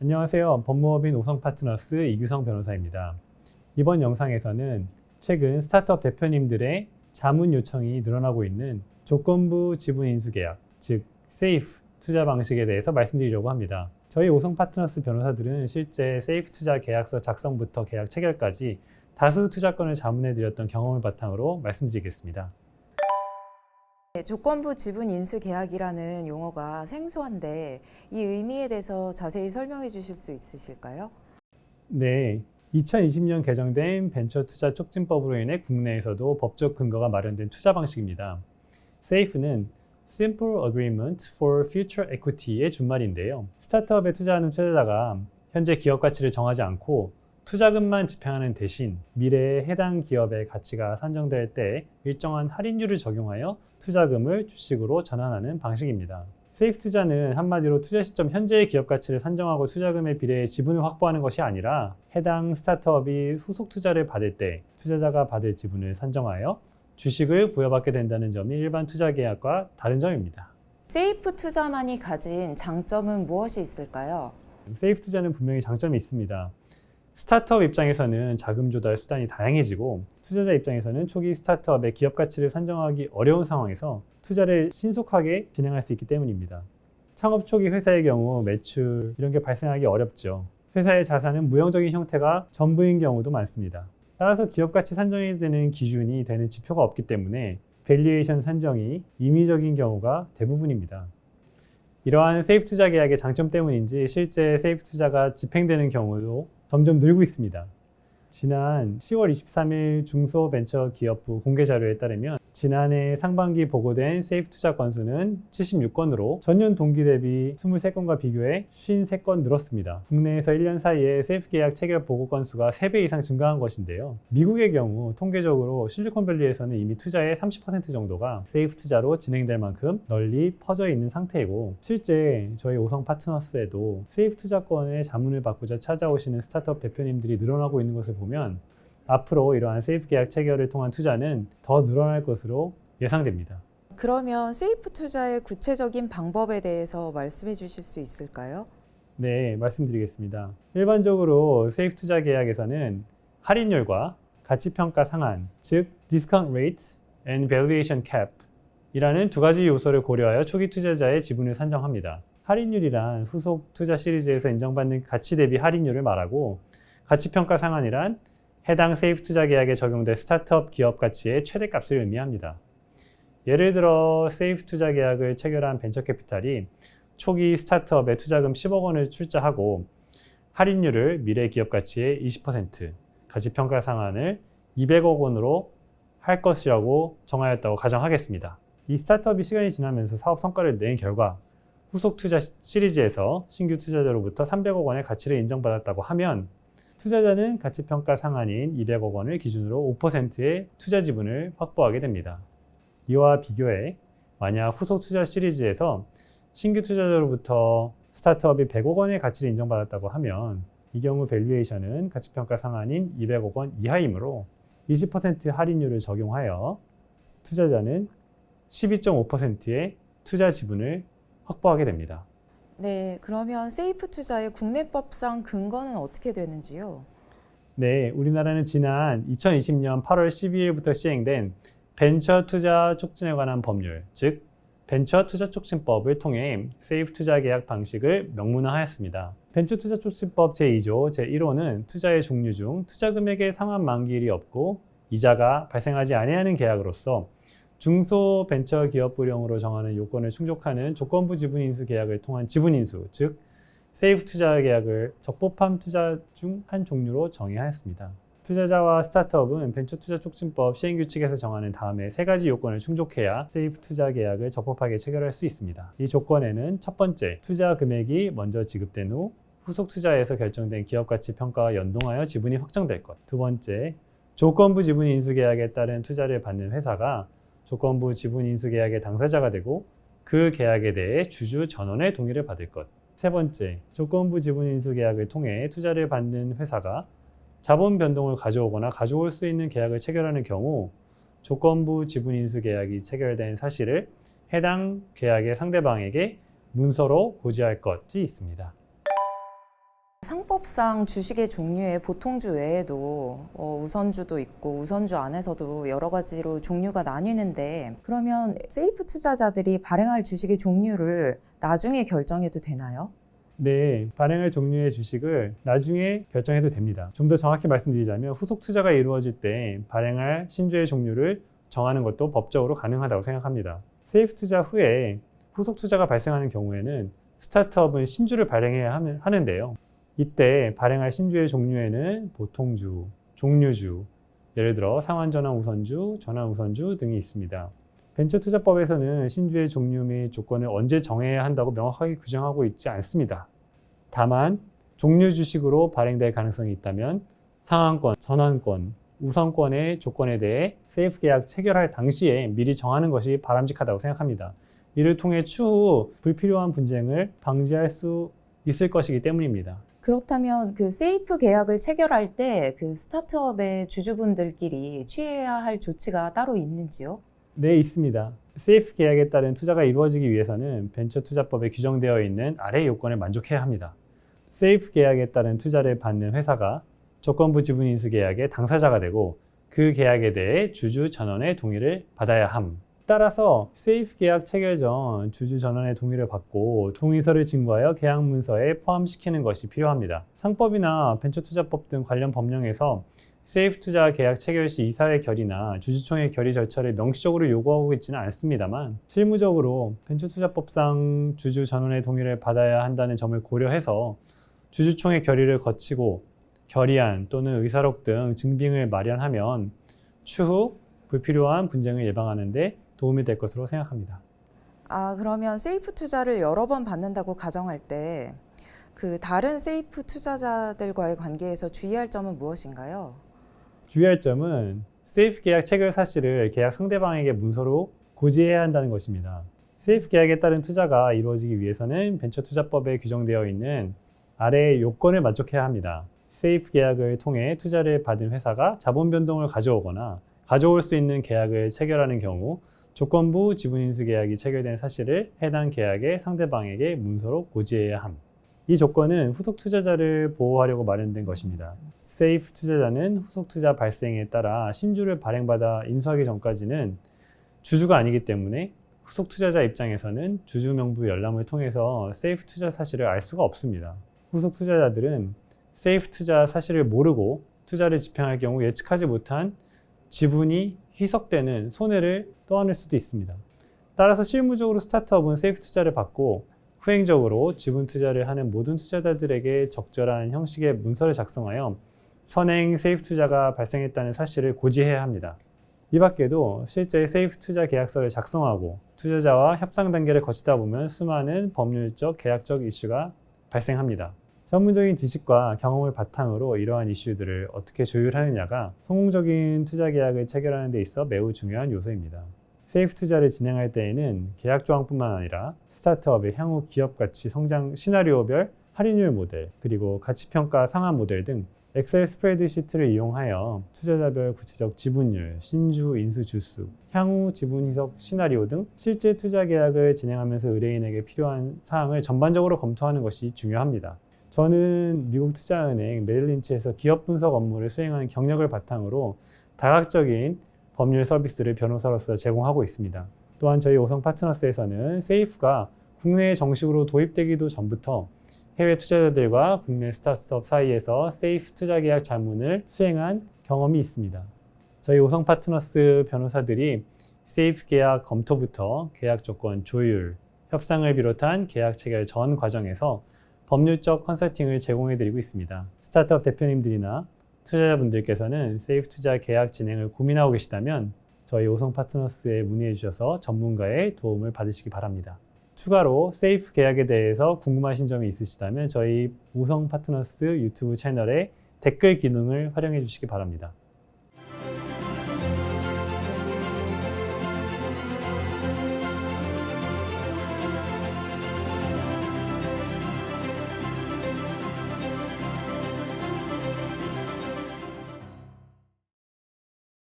안녕하세요. 법무법인 오성파트너스 이규성 변호사입니다. 이번 영상에서는 최근 스타트업 대표님들의 자문 요청이 늘어나고 있는 조건부 지분 인수 계약, 즉 세이프 투자 방식에 대해서 말씀드리려고 합니다. 저희 오성파트너스 변호사들은 실제 세이프 투자 계약서 작성부터 계약 체결까지 다수 투자권을 자문해드렸던 경험을 바탕으로 말씀드리겠습니다. 네, 조건부 지분 인수 계약이라는 용어가 생소한데 이 의미에 대해서 자세히 설명해 주실 수 있으실까요? 네, 2020년 개정된 벤처 투자 촉진법으로 인해 국내에서도 법적 근거가 마련된 투자 방식입니다. SAFE는 Simple Agreement for Future Equity의 준말인데요. 스타트업에 투자하는 투자자가 현재 기업 가치를 정하지 않고 투자금만 집행하는 대신 미래에 해당 기업의 가치가 산정될 때 일정한 할인율을 적용하여 투자금을 주식으로 전환하는 방식입니다. 세이프 투자는 한마디로 투자 시점 현재의 기업 가치를 산정하고 투자금에 비례해 지분을 확보하는 것이 아니라 해당 스타트업이 후속 투자를 받을 때 투자자가 받을 지분을 산정하여 주식을 부여받게 된다는 점이 일반 투자 계약과 다른 점입니다. 세이프 투자만이 가진 장점은 무엇이 있을까요? 세이프 투자는 분명히 장점이 있습니다. 스타트업 입장에서는 자금 조달 수단이 다양해지고 투자자 입장에서는 초기 스타트업의 기업 가치를 산정하기 어려운 상황에서 투자를 신속하게 진행할 수 있기 때문입니다. 창업 초기 회사의 경우 매출 이런 게 발생하기 어렵죠. 회사의 자산은 무형적인 형태가 전부인 경우도 많습니다. 따라서 기업 가치 산정이 되는 기준이 되는 지표가 없기 때문에 밸류에이션 산정이 임의적인 경우가 대부분입니다. 이러한 세이프 투자 계약의 장점 때문인지 실제 세이프 투자가 집행되는 경우도 점점 늘고 있습니다. 지난 10월 23일 중소벤처기업부 공개 자료에 따르면 지난해 상반기 보고된 세이프 투자 건수는 76건으로 전년 동기 대비 23건과 비교해 53건 늘었습니다. 국내에서 1년 사이에 세이프 계약 체결 보고 건수가 3배 이상 증가한 것인데요. 미국의 경우 통계적으로 실리콘밸리에서는 이미 투자의 30% 정도가 세이프 투자로 진행될 만큼 널리 퍼져 있는 상태이고 실제 저희 오성 파트너스에도 세이프 투자권의 자문을 받고자 찾아오시는 스타트업 대표님들이 늘어나고 있는 것을 보면 앞으로 이러한 세이프 계약 체결을 통한 투자는 더 늘어날 것으로 예상됩니다. 그러면 세이프 투자의 구체적인 방법에 대해서 말씀해 주실 수 있을까요? 네, 말씀드리겠습니다. 일반적으로 세이프 투자 계약에서는 할인율과 가치평가 상한, 즉 Discount Rate and Valuation Cap 이라는 두 가지 요소를 고려하여 초기 투자자의 지분을 산정합니다. 할인율이란 후속 투자 시리즈에서 인정받는 가치 대비 할인율을 말하고 가치평가 상한이란 해당 세이프 투자 계약에 적용될 스타트업 기업 가치의 최대값을 의미합니다. 예를 들어 세이프 투자 계약을 체결한 벤처캐피탈이 초기 스타트업에 투자금 10억 원을 출자하고 할인율을 미래 기업 가치의 20%, 가치평가 상한을 200억 원으로 할 것이라고 정하였다고 가정하겠습니다. 이 스타트업이 시간이 지나면서 사업 성과를 낸 결과 후속 투자 시리즈에서 신규 투자자로부터 300억 원의 가치를 인정받았다고 하면 투자자는 가치평가 상한인 200억 원을 기준으로 5%의 투자 지분을 확보하게 됩니다. 이와 비교해 만약 후속 투자 시리즈에서 신규 투자자로부터 스타트업이 100억 원의 가치를 인정받았다고 하면 이 경우 밸류에이션은 가치평가 상한인 200억 원 이하이므로 20% 할인율을 적용하여 투자자는 12.5%의 투자 지분을 확보하게 됩니다. 네, 그러면 세이프 투자의 국내법상 근거는 어떻게 되는지요? 네, 우리나라는 지난 2020년 8월 12일부터 시행된 벤처 투자 촉진에 관한 법률, 즉 벤처 투자 촉진법을 통해 세이프 투자 계약 방식을 명문화하였습니다. 벤처 투자 촉진법 제2조 제1호는 투자의 종류 중 투자 금액의 상환 만기일이 없고 이자가 발생하지 아니하는 계약으로서 중소벤처기업부령으로 정하는 요건을 충족하는 조건부 지분 인수 계약을 통한 지분 인수, 즉 세이프 투자 계약을 적법한 투자 중 한 종류로 정의하였습니다. 투자자와 스타트업은 벤처 투자 촉진법 시행 규칙에서 정하는 다음에 3가지 요건을 충족해야 세이프 투자 계약을 적법하게 체결할 수 있습니다. 이 조건에는 첫 번째, 투자 금액이 먼저 지급된 후 후속 투자에서 결정된 기업 가치 평가와 연동하여 지분이 확정될 것. 두 번째, 조건부 지분 인수 계약에 따른 투자를 받는 회사가 조건부 지분 인수 계약의 당사자가 되고 그 계약에 대해 주주 전원의 동의를 받을 것. 세 번째, 조건부 지분 인수 계약을 통해 투자를 받는 회사가 자본 변동을 가져오거나 가져올 수 있는 계약을 체결하는 경우 조건부 지분 인수 계약이 체결된 사실을 해당 계약의 상대방에게 문서로 고지할 것이 있습니다. 상법상 주식의 종류에 보통주 외에도 우선주도 있고 우선주 안에서도 여러 가지로 종류가 나뉘는데 그러면 세이프 투자자들이 발행할 주식의 종류를 나중에 결정해도 되나요? 네, 발행할 종류의 주식을 나중에 결정해도 됩니다. 좀 더 정확히 말씀드리자면 후속 투자가 이루어질 때 발행할 신주의 종류를 정하는 것도 법적으로 가능하다고 생각합니다. 세이프 투자 후에 후속 투자가 발생하는 경우에는 스타트업은 신주를 발행해야 하는데요. 이때 발행할 신주의 종류에는 보통주, 종류주, 예를 들어 상환전환 우선주, 전환 우선주 등이 있습니다. 벤처투자법에서는 신주의 종류 및 조건을 언제 정해야 한다고 명확하게 규정하고 있지 않습니다. 다만 종류 주식으로 발행될 가능성이 있다면 상환권, 전환권, 우선권의 조건에 대해 세이프 계약 체결할 당시에 미리 정하는 것이 바람직하다고 생각합니다. 이를 통해 추후 불필요한 분쟁을 방지할 수 있을 것이기 때문입니다. 그렇다면 그 세이프 계약을 체결할 때 그 스타트업의 주주분들끼리 취해야 할 조치가 따로 있는지요? 네, 있습니다. 세이프 계약에 따른 투자가 이루어지기 위해서는 벤처투자법에 규정되어 있는 아래 요건을 만족해야 합니다. 세이프 계약에 따른 투자를 받는 회사가 조건부 지분 인수 계약의 당사자가 되고 그 계약에 대해 주주 전원의 동의를 받아야 함. 따라서 세이프 계약 체결 전 주주 전원의 동의를 받고 동의서를 증거하여 계약 문서에 포함시키는 것이 필요합니다. 상법이나 벤처투자법 등 관련 법령에서 세이프 투자 계약 체결 시 이사회 결의나 주주총회 결의 절차를 명시적으로 요구하고 있지는 않습니다만 실무적으로 벤처투자법상 주주 전원의 동의를 받아야 한다는 점을 고려해서 주주총회 결의를 거치고 결의안 또는 의사록 등 증빙을 마련하면 추후 불필요한 분쟁을 예방하는 데 도움이 될 것으로 생각합니다. 그러면 세이프 투자를 여러 번 받는다고 가정할 때 그 다른 세이프 투자자들과의 관계에서 주의할 점은 무엇인가요? 주의할 점은 세이프 계약 체결 사실을 계약 상대방에게 문서로 고지해야 한다는 것입니다. 세이프 계약에 따른 투자가 이루어지기 위해서는 벤처투자법에 규정되어 있는 아래의 요건을 만족해야 합니다. 세이프 계약을 통해 투자를 받은 회사가 자본 변동을 가져오거나 가져올 수 있는 계약을 체결하는 경우 조건부 지분인수 계약이 체결된 사실을 해당 계약의 상대방에게 문서로 고지해야 함. 이 조건은 후속 투자자를 보호하려고 마련된 것입니다. 세이프 투자자는 후속 투자 발생에 따라 신주를 발행받아 인수하기 전까지는 주주가 아니기 때문에 후속 투자자 입장에서는 주주 명부 열람을 통해서 세이프 투자 사실을 알 수가 없습니다. 후속 투자자들은 세이프 투자 사실을 모르고 투자를 집행할 경우 예측하지 못한 지분이 희석되는 손해를 떠안을 수도 있습니다. 따라서 실무적으로 스타트업은 세이프 투자를 받고 후행적으로 지분 투자를 하는 모든 투자자들에게 적절한 형식의 문서를 작성하여 선행 세이프 투자가 발생했다는 사실을 고지해야 합니다. 이 밖에도 실제 세이프 투자 계약서를 작성하고 투자자와 협상 단계를 거치다 보면 수많은 법률적, 계약적 이슈가 발생합니다. 전문적인 지식과 경험을 바탕으로 이러한 이슈들을 어떻게 조율하느냐가 성공적인 투자 계약을 체결하는 데 있어 매우 중요한 요소입니다. 세이프 투자를 진행할 때에는 계약 조항뿐만 아니라 스타트업의 향후 기업 가치 성장 시나리오별 할인율 모델, 그리고 가치평가 상한 모델 등 엑셀 스프레드시트를 이용하여 투자자별 구체적 지분율, 신주, 인수 주수, 향후 지분 희석 시나리오 등 실제 투자 계약을 진행하면서 의뢰인에게 필요한 사항을 전반적으로 검토하는 것이 중요합니다. 저는 미국 투자은행 메릴린치에서 기업 분석 업무를 수행하는 경력을 바탕으로 다각적인 법률 서비스를 변호사로서 제공하고 있습니다. 또한 저희 오성 파트너스에서는 세이프가 국내에 정식으로 도입되기도 전부터 해외 투자자들과 국내 스타트업 사이에서 세이프 투자 계약 자문을 수행한 경험이 있습니다. 저희 오성 파트너스 변호사들이 세이프 계약 검토부터 계약 조건 조율, 협상을 비롯한 계약 체결 전 과정에서 법률적 컨설팅을 제공해드리고 있습니다. 스타트업 대표님들이나 투자자분들께서는 세이프 투자 계약 진행을 고민하고 계시다면 저희 오성 파트너스에 문의해 주셔서 전문가의 도움을 받으시기 바랍니다. 추가로 세이프 계약에 대해서 궁금하신 점이 있으시다면 저희 오성 파트너스 유튜브 채널의 댓글 기능을 활용해 주시기 바랍니다.